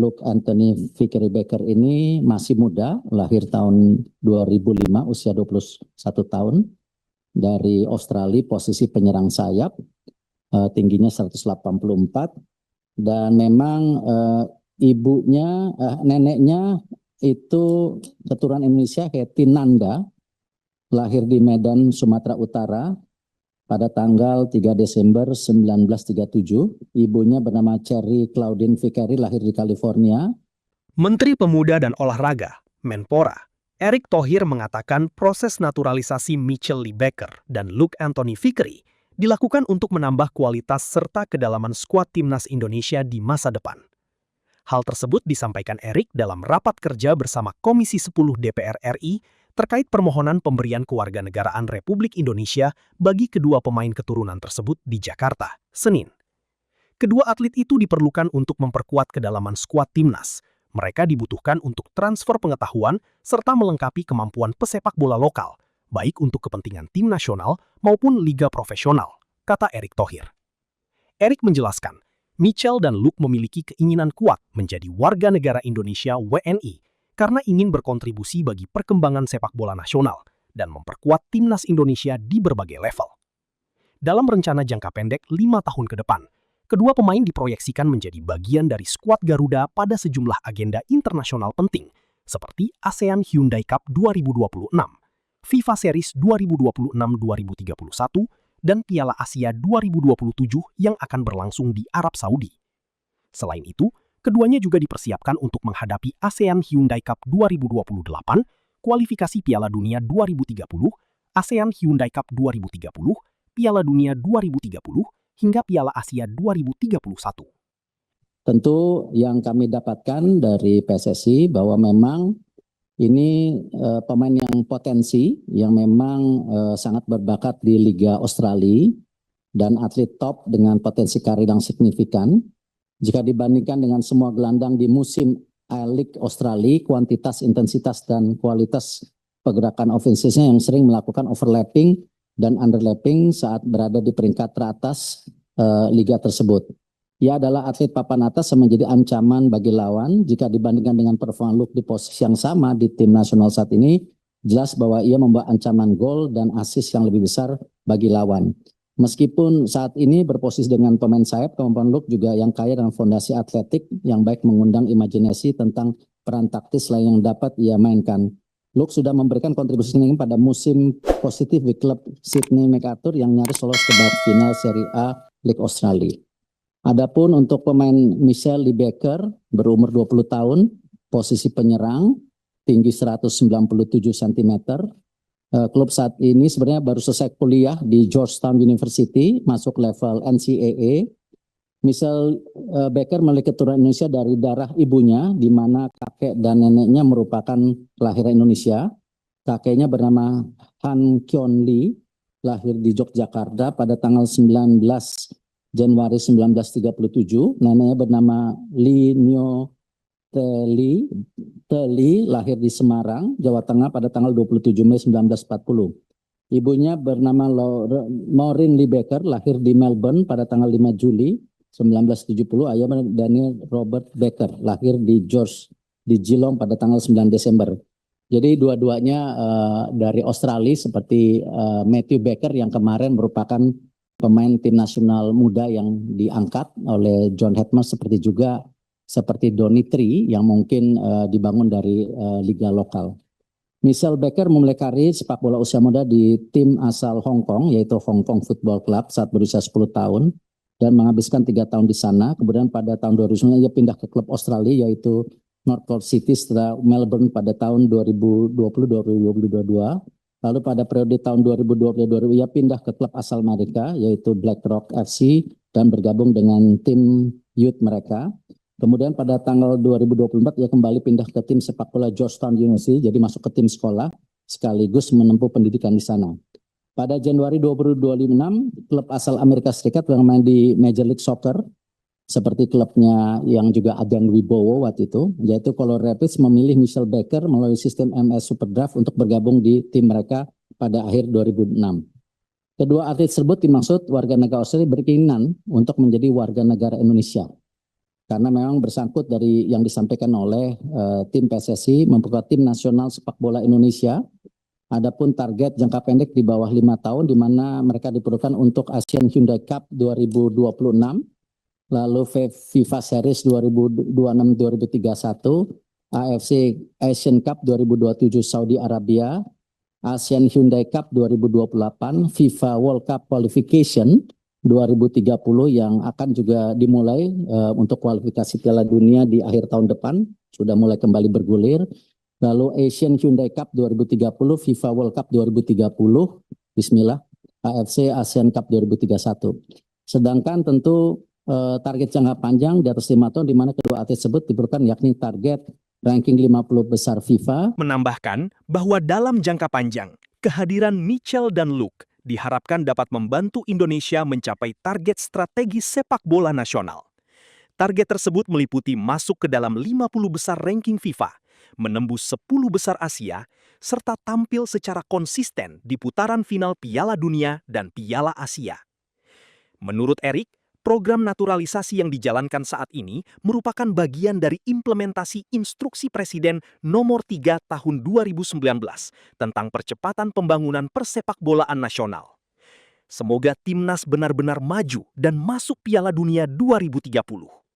Luke Anthony Vickery Becker ini masih muda, lahir tahun 2005, usia 21 tahun, dari Australia, posisi penyerang sayap, tingginya 184, dan memang neneknya itu keturunan Indonesia, Hetty Nanda, lahir di Medan, Sumatera Utara, pada tanggal 3 Desember 1937, ibunya bernama Cherry Claudine Vickery, lahir di California. Menteri Pemuda dan Olahraga, Menpora, Erick Thohir mengatakan proses naturalisasi Mitchell Lee Becker dan Luke Anthony Vickery dilakukan untuk menambah kualitas serta kedalaman skuad timnas Indonesia di masa depan. Hal tersebut disampaikan Erick dalam rapat kerja bersama Komisi 10 DPR RI terkait permohonan pemberian kewarganegaraan Republik Indonesia bagi kedua pemain keturunan tersebut di Jakarta, Senin. Kedua atlet itu diperlukan untuk memperkuat kedalaman skuad timnas. Mereka dibutuhkan untuk transfer pengetahuan serta melengkapi kemampuan pesepak bola lokal, baik untuk kepentingan tim nasional maupun liga profesional, kata Erick Thohir. Erick menjelaskan, Mitchell dan Luke memiliki keinginan kuat menjadi warga negara Indonesia WNI karena ingin berkontribusi bagi perkembangan sepak bola nasional dan memperkuat timnas Indonesia di berbagai level. Dalam rencana jangka pendek 5 tahun ke depan, kedua pemain diproyeksikan menjadi bagian dari skuad Garuda pada sejumlah agenda internasional penting seperti ASEAN Hyundai Cup 2026, FIFA Series 2026-2031, dan Piala Asia 2027 yang akan berlangsung di Arab Saudi. Selain itu, keduanya juga dipersiapkan untuk menghadapi ASEAN Hyundai Cup 2028, kualifikasi Piala Dunia 2030, ASEAN Hyundai Cup 2030, Piala Dunia 2030, hingga Piala Asia 2031. Tentu yang kami dapatkan dari PSSI bahwa memang ini pemain yang potensi, yang memang sangat berbakat di Liga Australia, dan atlet top dengan potensi karir yang signifikan. Jika dibandingkan dengan semua gelandang di musim A-League Australia, kuantitas, intensitas, dan kualitas pergerakan ofensifnya yang sering melakukan overlapping dan underlapping saat berada di peringkat teratas liga tersebut. Ia adalah atlet papan atas yang menjadi ancaman bagi lawan. Jika dibandingkan dengan performa Luke di posisi yang sama di tim nasional saat ini, jelas bahwa ia membawa ancaman gol dan assist yang lebih besar bagi lawan. Meskipun saat ini berposisi dengan pemain sayap, kemampuan Luke juga yang kaya dengan fondasi atletik yang baik mengundang imajinasi tentang peran taktis lain yang dapat ia mainkan. Luke sudah memberikan kontribusi pada musim positif di klub Sydney MacArthur yang nyaris lolos ke babak final Serie A League Australia. Adapun untuk pemain Mitchell Lee Becker, berumur 20 tahun, posisi penyerang, tinggi 197 cm. Klub saat ini sebenarnya baru selesai kuliah di Georgetown University, masuk level NCAA. Mitchell Becker memiliki keturunan Indonesia dari darah ibunya, di mana kakek dan neneknya merupakan kelahiran Indonesia. Kakeknya bernama Han Kyon Lee, lahir di Yogyakarta pada tanggal 19 Januari 1937. Neneknya bernama Lee Nyo Teli, lahir di Semarang, Jawa Tengah pada tanggal 27 Mei 1940. Ibunya bernama Maureen Lee Becker, lahir di Melbourne pada tanggal 5 Juli 1970. Ayahnya Daniel Robert Becker, lahir di Geelong pada tanggal 9 Desember. Jadi dua-duanya dari Australia, seperti Matthew Becker yang kemarin merupakan pemain tim nasional muda yang diangkat oleh John Hetman, seperti Donny Tree yang mungkin dibangun dari liga lokal. Mitchell Becker memulai karir sepak bola usia muda di tim asal Hong Kong, yaitu Hong Kong Football Club saat berusia 10 tahun dan menghabiskan 3 tahun di sana. Kemudian pada tahun 2009 ia pindah ke klub Australia, yaitu Northcote City, setelah Melbourne pada tahun 2020-2022. Lalu pada periode tahun 2020 ia pindah ke klub asal Amerika, yaitu BlackRock FC, dan bergabung dengan tim youth mereka. Kemudian pada tanggal 2024 ia kembali pindah ke tim sepak bola Georgetown University, jadi masuk ke tim sekolah sekaligus menempuh pendidikan di sana. Pada Januari 2026, klub asal Amerika Serikat yang main di Major League Soccer, seperti klubnya yang juga Adang Wibowo waktu itu, yaitu Colorado Rapids, memilih Mitchell Becker melalui sistem MS Super Draft untuk bergabung di tim mereka pada akhir 2006. Kedua atlet tersebut dimaksud warga negara Australia berkeinginan untuk menjadi warga negara Indonesia. karena memang bersangkut dari yang disampaikan oleh tim PSSI memperkuat tim nasional sepak bola Indonesia. Adapun target jangka pendek di bawah 5 tahun di mana mereka diperlukan untuk Asian Hyundai Cup 2026, lalu FIFA Series 2026-2031, AFC Asian Cup 2027 Saudi Arabia, Asian Hyundai Cup 2028, FIFA World Cup Qualification 2030 yang akan juga dimulai untuk kualifikasi Piala Dunia di akhir tahun depan, sudah mulai kembali bergulir. Lalu Asian Hyundai Cup 2030, FIFA World Cup 2030, bismillah, AFC ASEAN Cup 2031. Sedangkan tentu target jangka panjang di atas 5 tahun di mana kedua atlet tersebut diperlukan yakni target ranking 50 besar FIFA. Menambahkan bahwa dalam jangka panjang, kehadiran Mitchell dan Luke diharapkan dapat membantu Indonesia mencapai target strategis sepak bola nasional. Target tersebut meliputi masuk ke dalam 50 besar ranking FIFA, menembus 10 besar Asia, serta tampil secara konsisten di putaran final Piala Dunia dan Piala Asia. Menurut Erik, program naturalisasi yang dijalankan saat ini merupakan bagian dari implementasi Instruksi Presiden Nomor 3 Tahun 2019 tentang percepatan pembangunan persepakbolaan nasional. Semoga timnas benar-benar maju dan masuk Piala Dunia 2030.